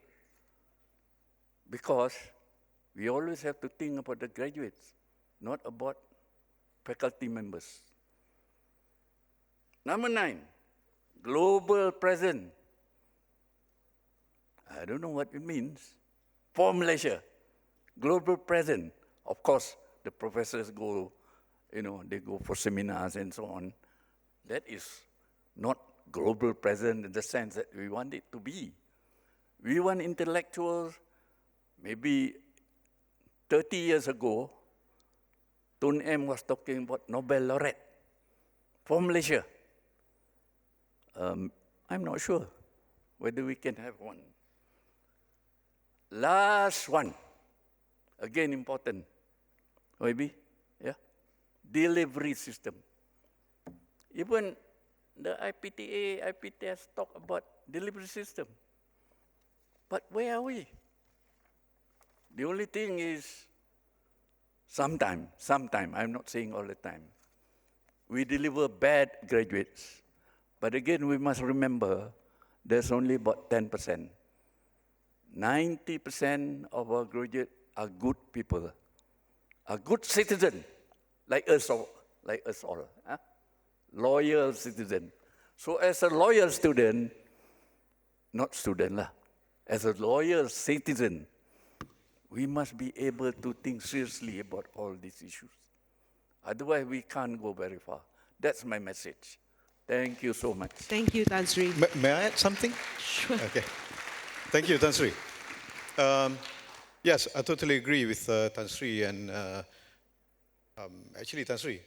Because we always have to think about the graduates, not about faculty members. Number 9, global presence. I don't know what it means. For Malaysia, global presence. Of course, the professors go, they go for seminars and so on. That is not global presence in the sense that we want it to be. We want intellectuals. Maybe 30 years ago, Tun M was talking about Nobel laureate for Malaysia. I'm not sure whether we can have one. Last one, again important, maybe, delivery system. Even the IPTA, IPTS talk about delivery system. But where are we? The only thing is, sometime, I'm not saying all the time, we deliver bad graduates. But again, we must remember, there's only about 10%. 90% of our graduates are good people, are good citizens, like us all. Loyal citizen. So as a loyal student, not student lah, as a loyal citizen, we must be able to think seriously about all these issues. Otherwise, we can't go very far. That's my message. Thank you so much. Thank you, Tan Sri. May I add something? Sure. Okay. Thank you, Tan Sri. Yes, I totally agree with Tan Sri. And actually, Tan Sri,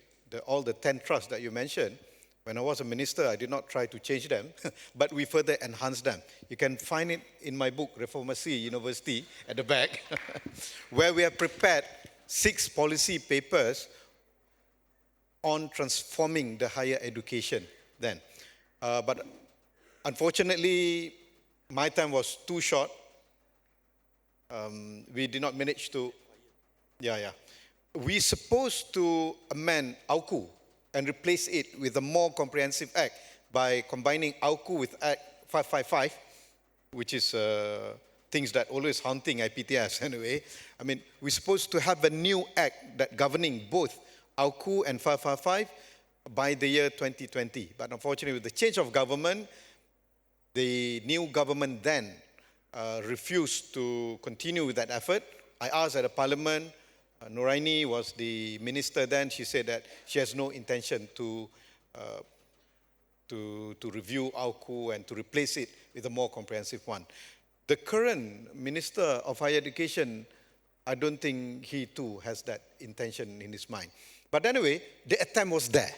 all the 10 trusts that you mentioned, when I was a minister, I did not try to change them, but we further enhanced them. You can find it in my book, Reformasi University, at the back, where we have prepared 6 policy papers on transforming the higher education then. But unfortunately, my time was too short. We did not manage to, We're supposed to amend AUKU and replace it with a more comprehensive act by combining AUKU with Act 555, which is things that always haunting IPTS anyway. I mean, we're supposed to have a new act that governing both AUKU and 555 by the year 2020. But unfortunately, with the change of government, the new government then refused to continue with that effort. I asked at the parliament, Noraini was the minister then. She said that she has no intention to review AUKU and to replace it with a more comprehensive one. The current Minister of Higher Education, I don't think he too has that intention in his mind. But anyway, the attempt was there.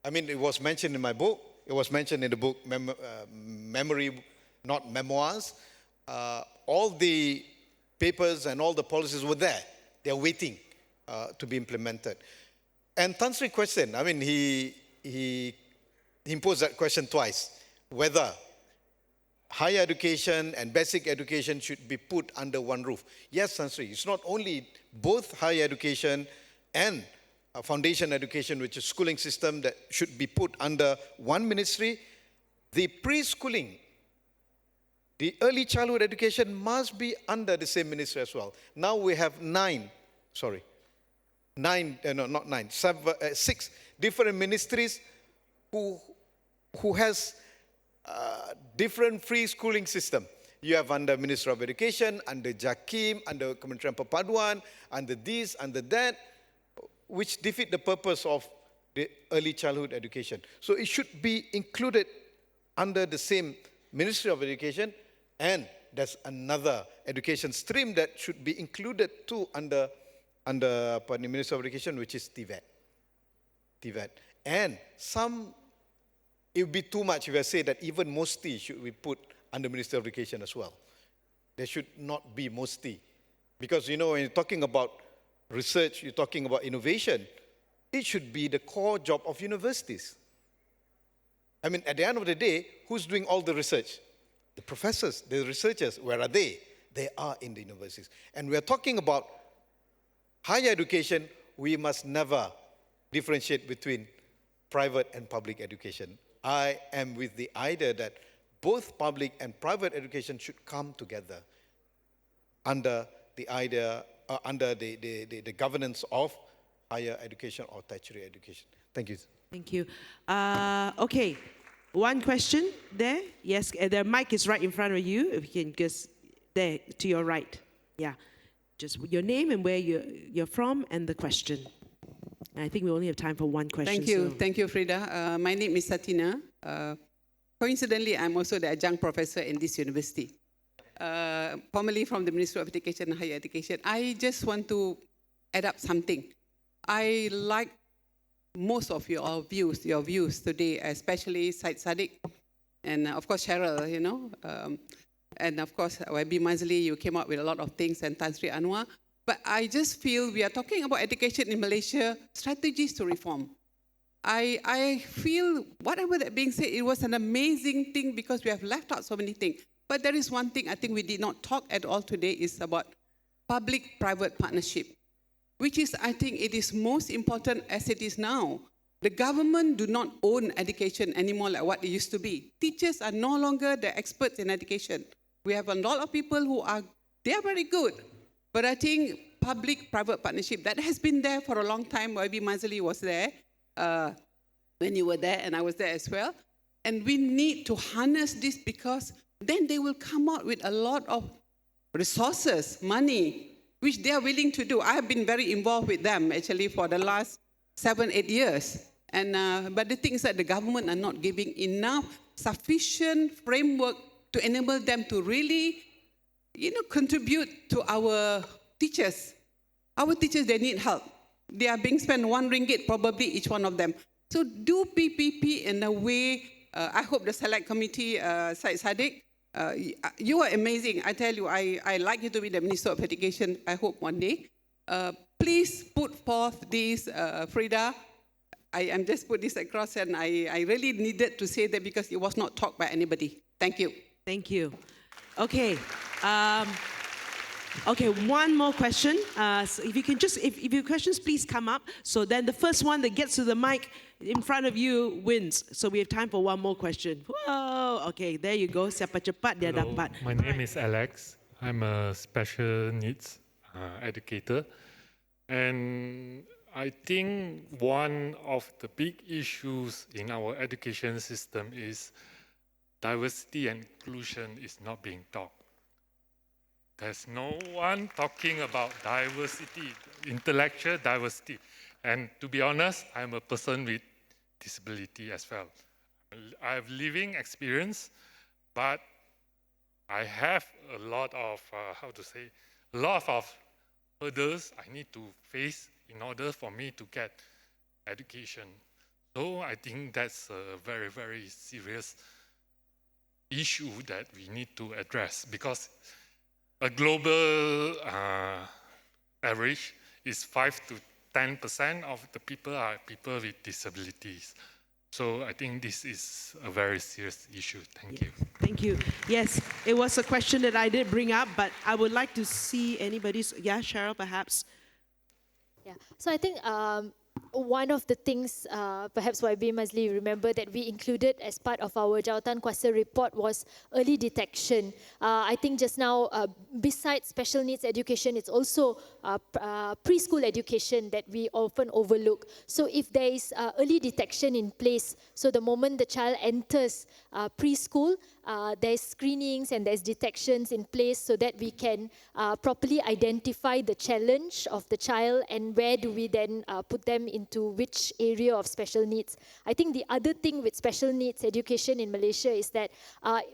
I mean, it was mentioned in my book. It was mentioned in the book Memory, Not Memoirs. All the papers and all the policies were there. They're waiting to be implemented. And Tan Sri's question, I mean, he imposed that question twice, whether higher education and basic education should be put under one roof. Yes, Tan Sri, it's not only both higher education and foundation education, which is schooling system, that should be put under one ministry. The preschooling, the early childhood education must be under the same ministry as well. Now we have six different ministries who has different free schooling system. You have under Minister of Education, under JAKIM, under Kementerian Perpaduan, under this, under that, which defeat the purpose of the early childhood education. So it should be included under the same Ministry of Education, and there's another education stream that should be included too under the Ministry of Education, which is Tvet. And it would be too much if I say that even Maszlee should be put under Ministry of Education as well. There should not be Maszlee. Because, you know, when you're talking about research, you're talking about innovation, it should be the core job of universities. I mean, at the end of the day, who's doing all the research? The professors, the researchers. Where are they? They are in the universities. And we're talking about higher education. We must never differentiate between private and public education. I am with the idea that both public and private education should come together under the idea, under the governance of higher education or tertiary education. Thank you. Thank you. Okay, one question there. Yes, the mic is right in front of you. If you can just, there, to your right. Yeah, just your name and where you're from and the question. And I think we only have time for one question. Thank you. Thank you, Freda. My name is Satina. Coincidentally, I'm also the adjunct professor in this university. Formerly from the Ministry of Education and Higher Education. I just want to add up something. I like most of your views today, especially Syed Saddiq, and of course Cheryl, you know, and of course YB Maszlee, you came up with a lot of things, and Tan Sri Anuwar. But I just feel we are talking about education in Malaysia, strategies to reform. I feel, whatever that being said, it was an amazing thing because we have left out so many things. But there is one thing I think we did not talk at all today is about public-private partnership, which is, I think, it is most important as it is now. The government do not own education anymore like what it used to be. Teachers are no longer the experts in education. We have a lot of people who are, they are very good. But I think public-private partnership, that has been there for a long time. YB Maszlee was there when you were there, and I was there as well. And we need to harness this because then they will come out with a lot of resources, money, which they are willing to do. I have been very involved with them, actually, for the last 7-8 years. And but the thing is that the government are not giving enough sufficient framework to enable them to really, you know, contribute to our teachers. Our teachers, they need help. They are being spent RM1 probably each one of them. So do PPP in a way. I hope the select committee, Syed Saddiq, you are amazing. I tell you, I like you to be the Minister of Education. I hope one day. Please put forth this, Freda. I am just put this across, and I really needed to say that because it was not talked by anybody. Thank you. Thank you. Okay. Okay, one more question. So if you can just, if your questions please come up. So then the first one that gets to the mic in front of you wins. So we have time for one more question. Whoa, okay, there you go. Siapa cepat dia dapat. My name is Alex. I'm a special needs educator. And I think one of the big issues in our education system is diversity and inclusion is not being taught. There's no one talking about diversity, intellectual diversity. And to be honest, I'm a person with disability as well. I have living experience, but I have a lot of, a lot of hurdles I need to face in order for me to get education. So I think that's a very, very serious issue that we need to address, because a global average is 5 to 10% of the people are people with disabilities. So I think this is a very serious issue. Thank you. Thank you. Yes, it was a question that I did bring up, but I would like to see anybody's, Cheryl, perhaps. Yeah, so I think one of the things, perhaps YB Maszlee, remember that we included as part of our Jawatan Kuasa report was early detection. I think just now, besides special needs education, it's also preschool education that we often overlook. So if there is early detection in place, so the moment the child enters preschool, there's screenings and there's detections in place so that we can properly identify the challenge of the child and where do we then put them into which area of special needs. I think the other thing with special needs education in Malaysia is that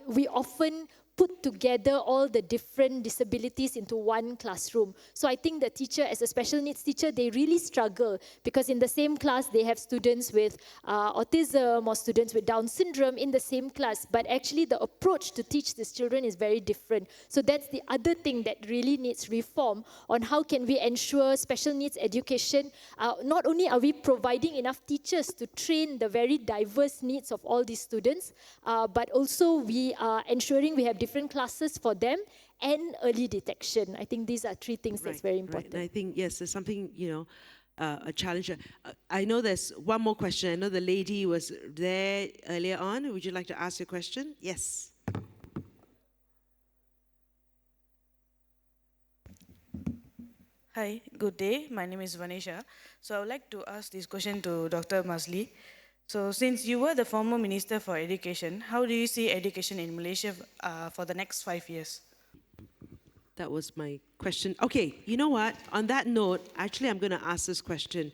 we often put together all the different disabilities into one classroom. So I think the teacher, as a special needs teacher, they really struggle because in the same class, they have students with autism or students with Down syndrome in the same class, but actually the approach to teach these children is very different. So that's the other thing that really needs reform on how can we ensure special needs education. Not only are we providing enough teachers to train the very diverse needs of all these students, but also we are ensuring we have different classes for them and early detection. I think these are three things that's very important. Right. And I think, yes, there's something, a challenge. I know there's one more question. I know the lady was there earlier on. Would you like to ask your question? Yes. Hi, good day. My name is Vanisha. So I would like to ask this question to Dr. Maszlee. So since you were the former Minister for Education, how do you see education in Malaysia for the next 5 years? That was my question. Okay, you know what? On that note, actually, I'm going to ask this question.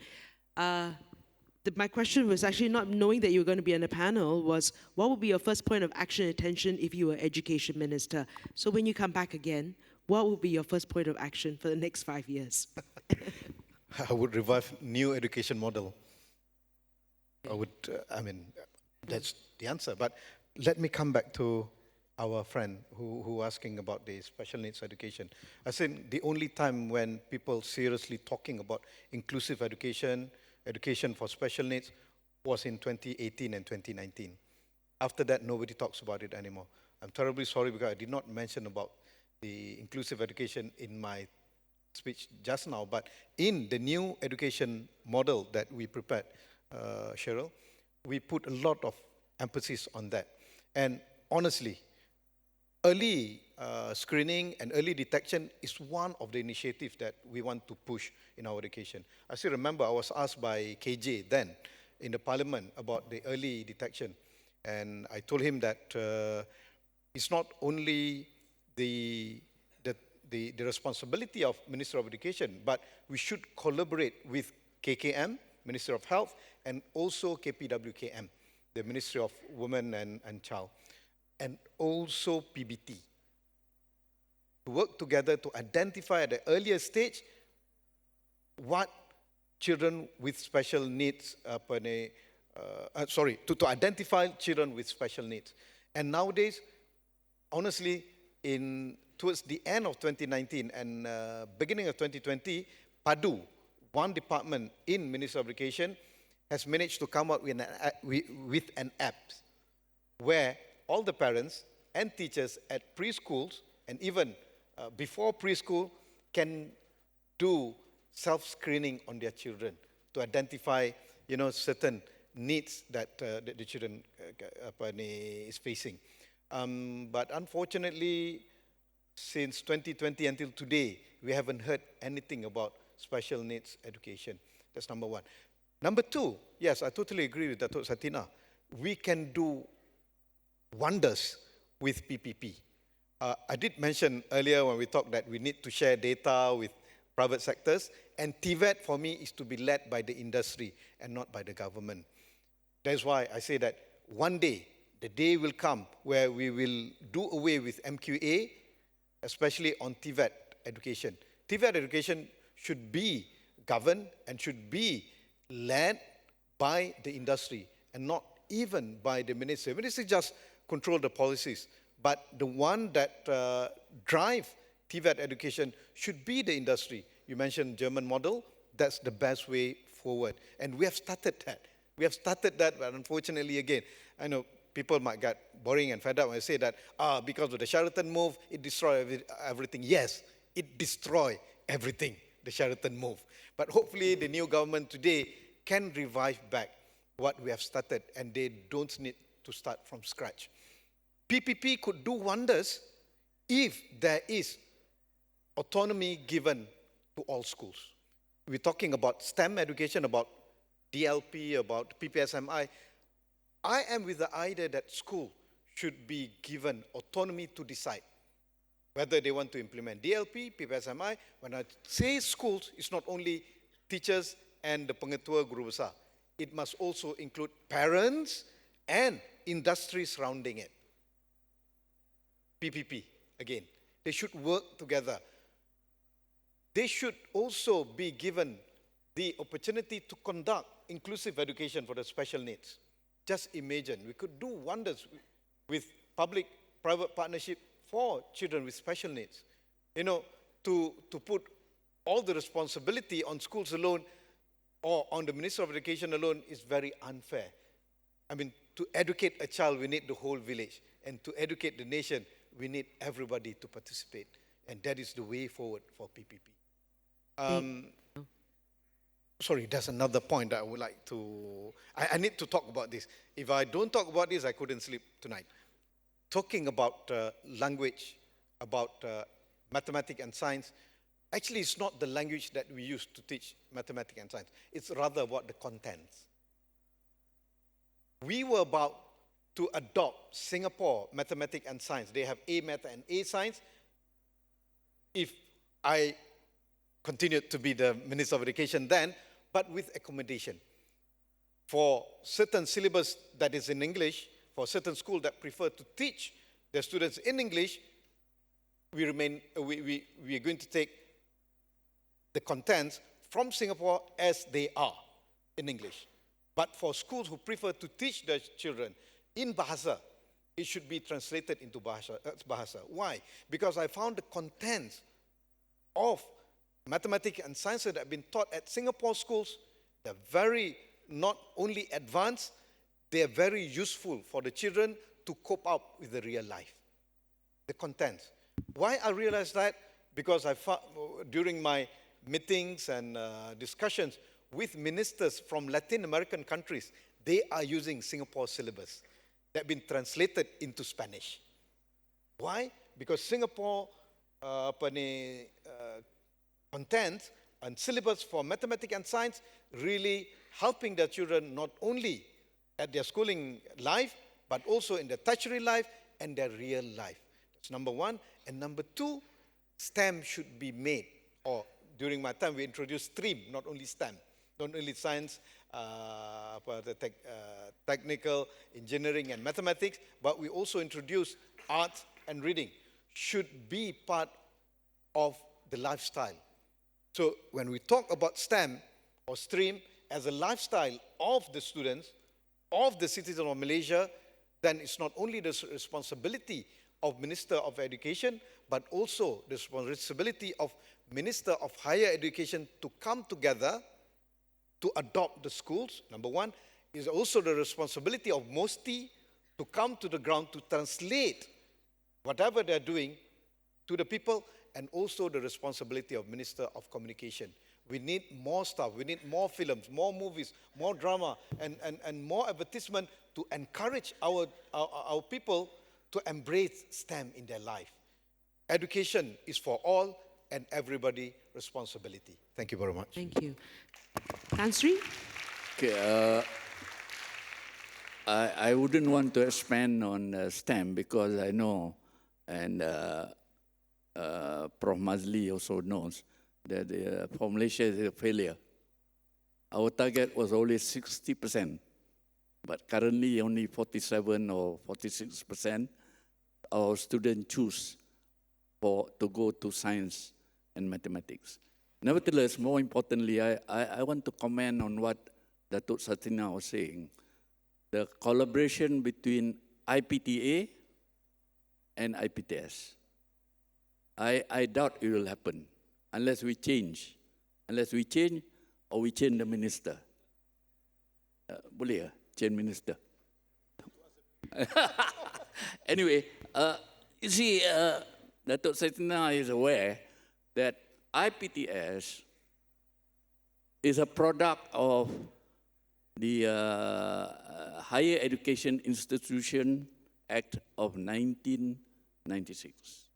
My question was actually not knowing that you were going to be on a panel was, what would be your first point of action and attention if you were Education Minister? So when you come back again, what would be your first point of action for the next 5 years? I would revive new education model. That's the answer. But let me come back to our friend who asking about the special needs education. I think the only time when people seriously talking about inclusive education, education for special needs, was in 2018 and 2019. After that, nobody talks about it anymore. I'm terribly sorry because I did not mention about the inclusive education in my speech just now, but in the new education model that we prepared, Cheryl, we put a lot of emphasis on that. And honestly, early screening and early detection is one of the initiatives that we want to push in our education. I still remember I was asked by KJ then in the parliament about the early detection. And I told him that it's not only the responsibility of Minister of Education, but we should collaborate with KKM, Ministry of Health, and also KPWKM, the Ministry of Women and Child, and also PBT, to work together to identify at the earlier stage what children with special needs, to identify children with special needs. And nowadays, honestly, towards the end of 2019 and beginning of 2020, PADU, one department in Ministry of Education, has managed to come up with an app where all the parents and teachers at preschools and even before preschool can do self-screening on their children to identify, certain needs that the children is facing. But unfortunately, since 2020 until today, we haven't heard anything about special needs education. That's number one. Number two, yes, I totally agree with Datuk Satina. We can do wonders with PPP. I did mention earlier when we talked that we need to share data with private sectors, and Tvet for me is to be led by the industry and not by the government. That's why I say that one day, the day will come where we will do away with MQA, especially on Tvet education. Tvet education should be governed and should be led by the industry and not even by the ministry. The ministry just control the policies, but the one that drive Tvet education should be the industry. You mentioned German model. That's the best way forward. And we have started that. We have started that, but unfortunately, again, I know people might get boring and fed up when I say that, because of the Sheraton move, it destroyed everything. Yes, it destroyed everything, the Sheraton move. But hopefully, the new government today can revive back what we have started, and they don't need to start from scratch. PPP could do wonders if there is autonomy given to all schools. We're talking about STEM education, about DLP, about PPSMI. I am with the idea that school should be given autonomy to decide whether they want to implement DLP, PPSMI. When I say schools, it's not only teachers and the pengetua guru besar. It must also include parents and industry surrounding it. PPP, again, they should work together. They should also be given the opportunity to conduct inclusive education for the special needs. Just imagine, we could do wonders with public-private partnership for children with special needs. You know, to put all the responsibility on schools alone or on the Minister of Education alone is very unfair. I mean, to educate a child, we need the whole village. And to educate the nation, we need everybody to participate. And that is the way forward for PPP. Sorry, that's another point that I would like to... I need to talk about this. If I don't talk about this, I couldn't sleep tonight. Talking about language, about mathematics and science, actually it's not the language that we use to teach mathematics and science. It's rather about the contents. We were about to adopt Singapore mathematics and science. They have A math and A science. If I continued to be the Minister of Education then, but with accommodation. For certain syllabus that is in English, for certain schools that prefer to teach their students in English, we are going to take the contents from Singapore as they are in English. But for schools who prefer to teach their children in Bahasa, it should be translated into Bahasa. Why? Because I found the contents of mathematics and science that have been taught at Singapore schools, they're very, not only advanced, they're very useful for the children to cope up with the real life. The contents. Why I realized that? Because I found, during my meetings and discussions with ministers from Latin American countries, they are using Singapore syllabus that have been translated into Spanish. Why? Because Singapore content and syllabus for mathematics and science really helping their children not only at their schooling life, but also in their tertiary life and their real life. That's number one. And number two, STEM should be made, or during my time we introduced STREAM, not only STEM, not only science, technical, engineering and mathematics, but we also introduced art and reading. Should be part of the lifestyle. So when we talk about STEM or STREAM as a lifestyle of the students, of the citizens of Malaysia, then it's not only the responsibility of Minister of Education, but also the responsibility of Minister of Higher Education to come together to adopt the schools. Number one, is also the responsibility of MOSTI to come to the ground to translate whatever they're doing to the people, and also the responsibility of Minister of Communication. We need more stuff, we need more films, more movies, more drama, and more advertisement to encourage our people to embrace STEM in their life. Education is for all and everybody responsibility. Thank you very much. Thank you. Tan Sri? Okay, I wouldn't want to expand on STEM because I know And Prof. Maszlee also knows that for Malaysia is a failure. Our target was always 60%, but currently only 47 or 46% our students choose to go to science and mathematics. Nevertheless, more importantly, I want to comment on what Datuk Satina was saying. The collaboration between IPTA and IPTS. I doubt it will happen unless we change. Unless we change or we change the minister. Boleh ya? Change minister. Anyway, you see, Datuk Satina is aware that IPTS is a product of the Higher Education Institution Act of 1996.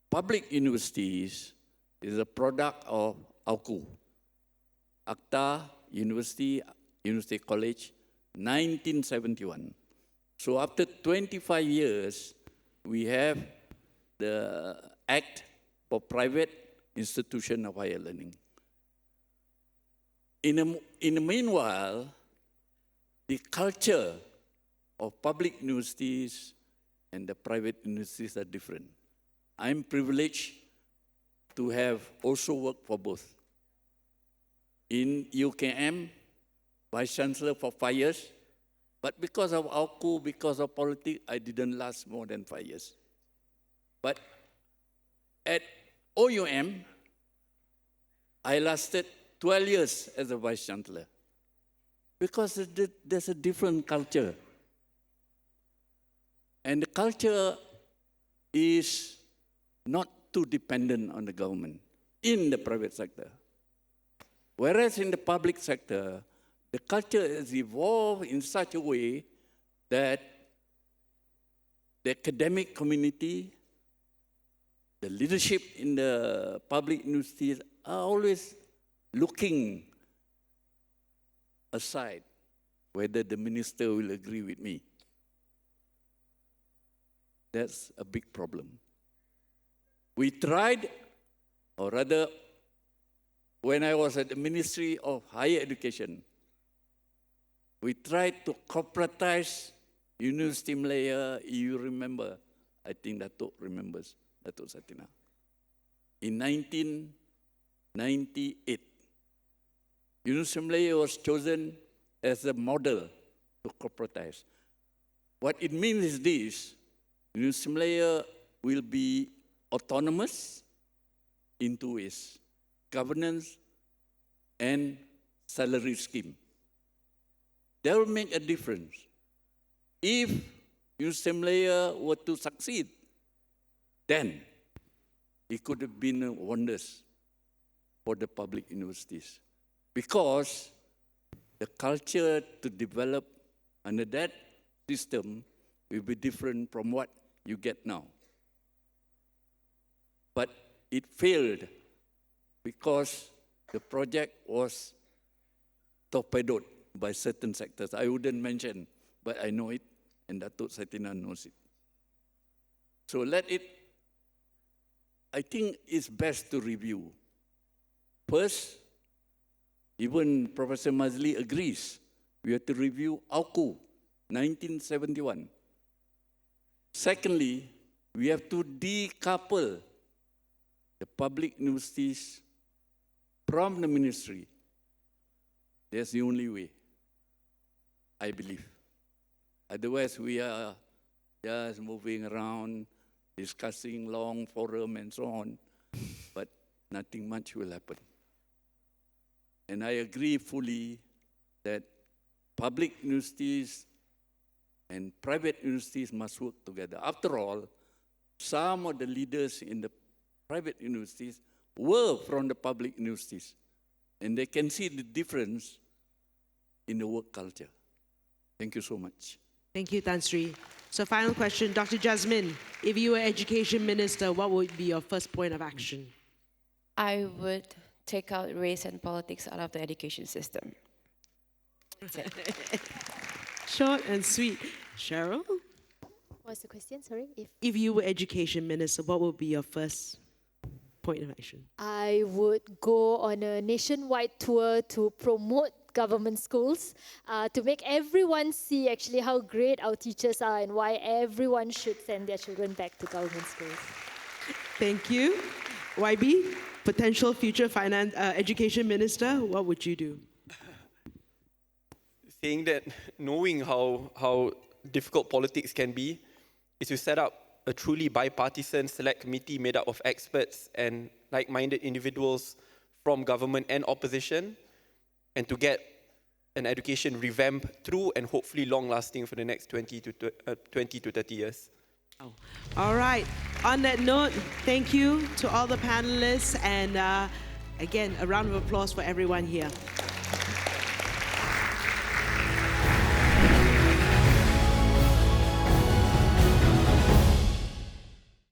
Public universities is a product of AUKU, Akta University College, 1971. So after 25 years, we have the Act for Private Institution of Higher Learning. In the meanwhile, the culture of public universities and the private universities are different. I'm privileged to have also worked for both. In UKM, Vice Chancellor for 5 years, but because of AUKU, because of politics, I didn't last more than 5 years. But at OUM, I lasted 12 years as a Vice Chancellor because there's a different culture. And the culture is not too dependent on the government in the private sector. Whereas in the public sector, the culture has evolved in such a way that the academic community, the leadership in the public universities are always looking aside whether the minister will agree with me. That's a big problem. We tried, or rather, when I was at the Ministry of Higher Education, we tried to corporatize University Malaya. You remember, I think Datuk remembers, Datuk Satina. In 1998, University Malaya was chosen as a model to corporatize. What it means is this: University Malaya will be autonomous in 2 ways: governance and salary scheme. That will make a difference. If University Malaya were to succeed, then it could have been wonders for the public universities. Because the culture to develop under that system will be different from what you get now. But it failed because the project was torpedoed by certain sectors. I wouldn't mention, but I know it, and Datuk Satina knows it. So I think it's best to review. First, even Professor Maszlee agrees, we have to review AUKU, 1971. Secondly, we have to decouple the public universities from the ministry. That's the only way, I believe. Otherwise, we are just moving around, discussing long forum and so on, but nothing much will happen. And I agree fully that public universities and private universities must work together. After all, some of the leaders in the private universities were from the public universities, and they can see the difference in the work culture. Thank you so much. Thank you, Tan Sri. So final question, Dr. Jezamine, if you were Education Minister, what would be your first point of action? I would take out race and politics out of the education system. That's it. Short and sweet. Cheryl? What's the question? Sorry. If you were education minister, what would be your first point of action? I would go on a nationwide tour to promote government schools, to make everyone see actually how great our teachers are and why everyone should send their children back to government schools. Thank you. YB, potential future education minister, what would you do? Saying that, knowing how difficult politics can be, is to set up a truly bipartisan select committee made up of experts and like-minded individuals from government and opposition, and to get an education revamped through and hopefully long-lasting for the next 20 to 30 years. Oh. All right. On that note, thank you to all the panelists, and again, a round of applause for everyone here.